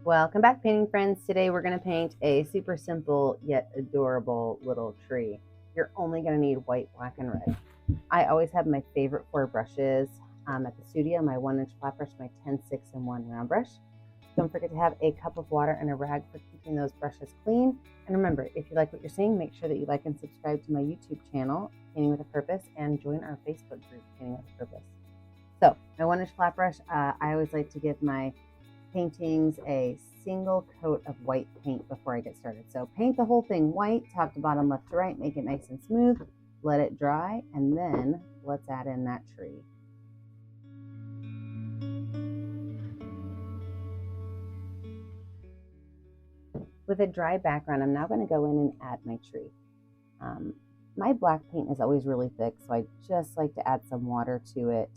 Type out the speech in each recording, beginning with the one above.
Welcome back, painting friends. Today we're going to paint a super simple yet adorable little tree. You're only going to need white, black, and red. I always have my favorite four brushes at the studio, my 1-inch flat brush, my 10, 6, and 1 round brush. Don't forget to have a cup of water and a rag for keeping those brushes clean. And remember, if you like what you're seeing, make sure that you like and subscribe to my YouTube channel, Painting with a Purpose, and join our Facebook group, Painting with a Purpose. So my 1-inch flat brush, I always like to give my paintings a single coat of white paint before I get started. So paint the whole thing white, top to bottom, left to right, make it nice and smooth, let it dry, and then let's add in that tree. With a dry background, I'm now going to go in and add my tree. My black paint is always really thick, so I just like to add some water to it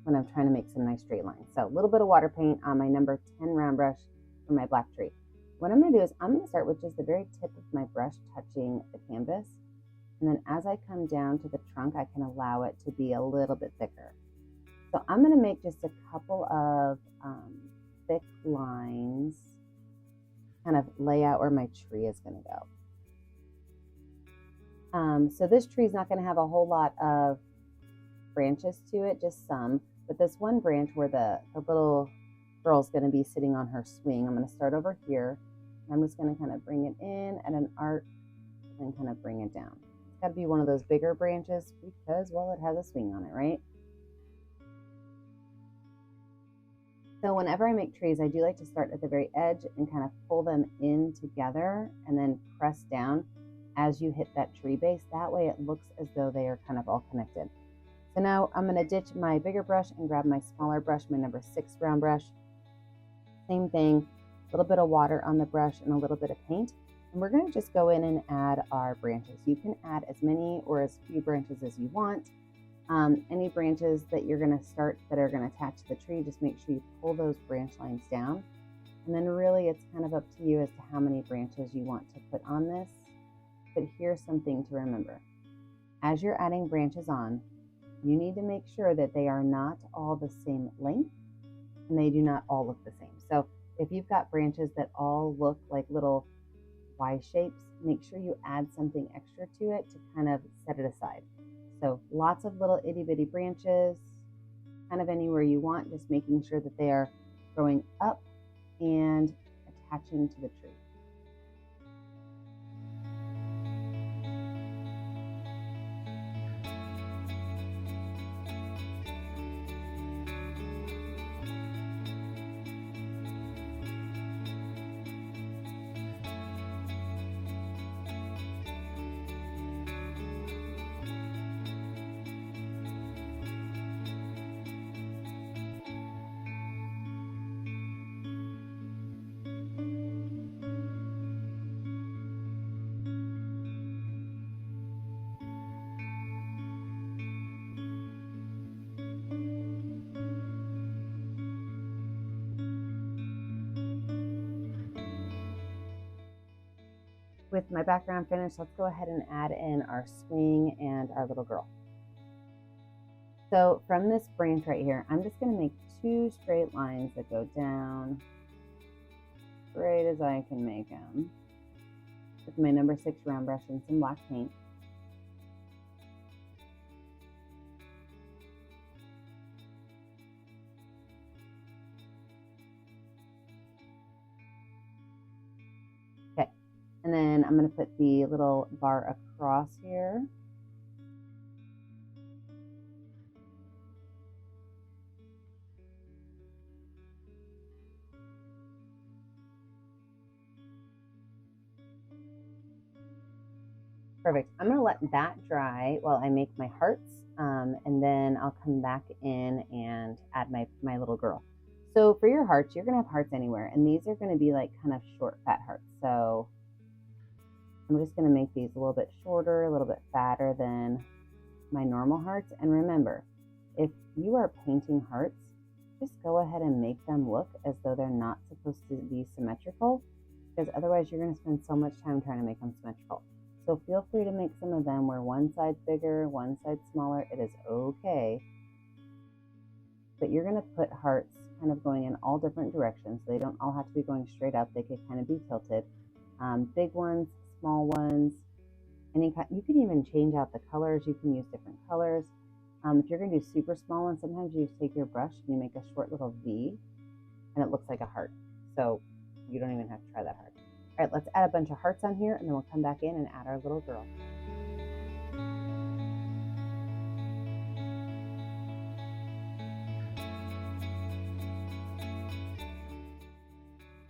when I'm trying to make some nice straight lines. So a little bit of water paint on my number 10 round brush for my black tree. What I'm going to do is I'm going to start with just the very tip of my brush touching the canvas. And then as I come down to the trunk, I can allow it to be a little bit thicker. So I'm going to make just a couple of thick lines, kind of lay out where my tree is going to go. So this tree is not going to have a whole lot of branches to it, just some. But this one branch where the little girl's going to be sitting on her swing, I'm going to start over here. I'm just going to kind of bring it in at an arc and kind of bring it down. It's got to be one of those bigger branches because, well, it has a swing on it, right? So whenever I make trees, I do like to start at the very edge and kind of pull them in together and then press down as you hit that tree base. That way it looks as though they are kind of all connected. So now I'm going to ditch my bigger brush and grab my smaller brush, my number 6 round brush. Same thing, a little bit of water on the brush and a little bit of paint. And we're going to just go in and add our branches. You can add as many or as few branches as you want. Any branches that you're going to start that are going to attach to the tree, just make sure you pull those branch lines down. And then really it's kind of up to you as to how many branches you want to put on this. But here's something to remember. As you're adding branches on, you need to make sure that they are not all the same length and they do not all look the same. So if you've got branches that all look like little Y shapes, make sure you add something extra to it to kind of set it aside. So lots of little itty bitty branches, kind of anywhere you want, just making sure that they are growing up and attaching to the tree. With my background finished, let's go ahead and add in our swing and our little girl. So from this branch right here, I'm just going to make 2 straight lines that go down straight as I can make them with my number 6 round brush and some black paint. Okay, and then I'm going to put the little bar across here. Perfect. I'm going to let that dry while I make my hearts, and then I'll come back in and add my little girl. So for your hearts, you're going to have hearts anywhere, and these are going to be like kind of short, fat hearts. So I'm just going to make these a little bit shorter, a little bit fatter than my normal hearts. And remember, if you are painting hearts, just go ahead and make them look as though they're not supposed to be symmetrical, because otherwise you're going to spend so much time trying to make them symmetrical. So feel free to make some of them where one side's bigger, one side's smaller. It is okay. But you're going to put hearts kind of going in all different directions. They don't all have to be going straight up. They could kind of be tilted. Big ones, small ones, any kind. You can even change out the colors. You can use different colors. If you're going to do super small ones, sometimes you just take your brush and you make a short little V, and it looks like a heart. So you don't even have to try that hard. All right, let's add a bunch of hearts on here, and then we'll come back in and add our little girl.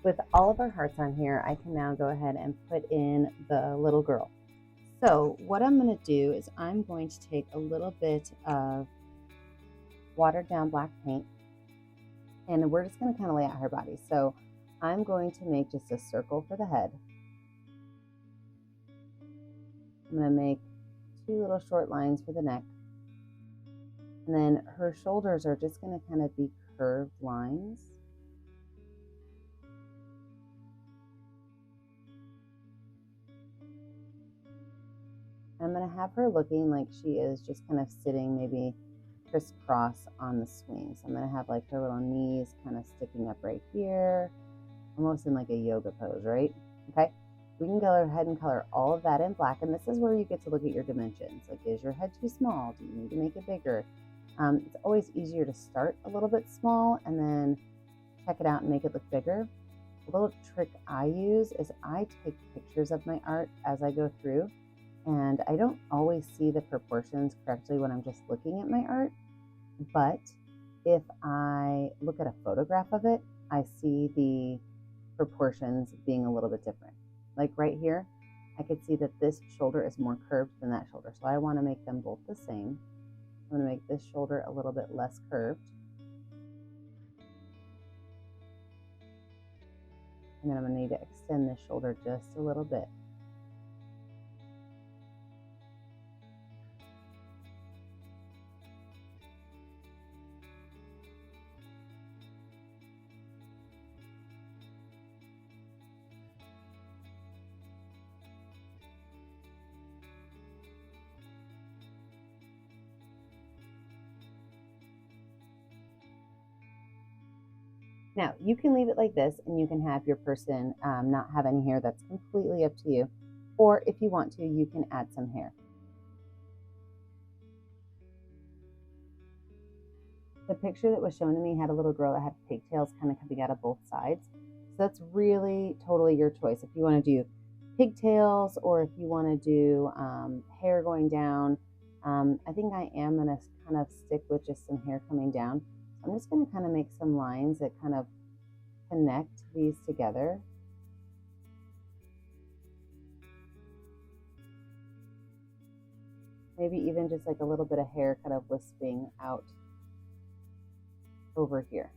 With all of our hearts on here, I can now go ahead and put in the little girl. So what I'm going to do is I'm going to take a little bit of watered down black paint, and we're just going to kind of lay out her body. So I'm going to make just a circle for the head. I'm going to make 2 little short lines for the neck. And then her shoulders are just going to kind of be curved lines. I'm going to have her looking like she is just kind of sitting maybe crisscross on the swing. So I'm going to have like her little knees kind of sticking up right here, almost in like a yoga pose, right? Okay. We can go ahead and color all of that in black, and this is where you get to look at your dimensions. Like, is your head too small? Do you need to make it bigger? It's always easier to start a little bit small and then check it out and make it look bigger. A little trick I use is I take pictures of my art as I go through, and I don't always see the proportions correctly when I'm just looking at my art, but if I look at a photograph of it, I see the proportions being a little bit different. Like right here, I could see that this shoulder is more curved than that shoulder. So I want to make them both the same. I'm going to make this shoulder a little bit less curved. And then I'm going to need to extend this shoulder just a little bit. Now, you can leave it like this, and you can have your person not have any hair. That's completely up to you. Or if you want to, you can add some hair. The picture that was shown to me had a little girl that had pigtails kind of coming out of both sides. So that's really totally your choice. If you want to do pigtails or if you want to do hair going down, I think I am going to kind of stick with just some hair coming down. I'm just going to kind of make some lines that kind of connect these together. Maybe even just like a little bit of hair kind of wisping out over here.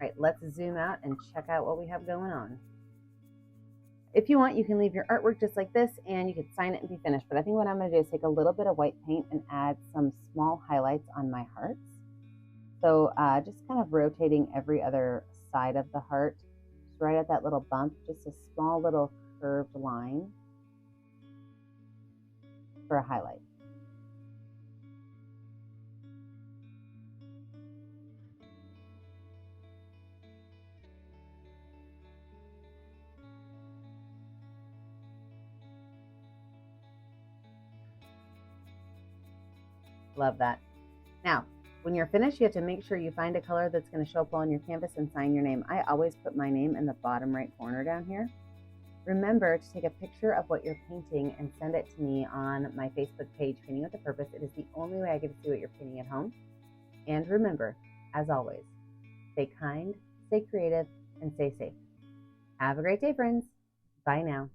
All right, let's zoom out and check out what we have going on. If you want, you can leave your artwork just like this and you can sign it and be finished. But I think what I'm going to do is take a little bit of white paint and add some small highlights on my hearts. So just kind of rotating every other side of the heart, just right at that little bump, just a small little curved line for a highlight. Love that. Now, when you're finished, you have to make sure you find a color that's going to show up on your canvas and sign your name. I always put my name in the bottom right corner down here. Remember to take a picture of what you're painting and send it to me on my Facebook page, Painting with a Purpose. It is the only way I get to see what you're painting at home. And remember, as always, stay kind, stay creative, and stay safe. Have a great day, friends. Bye now.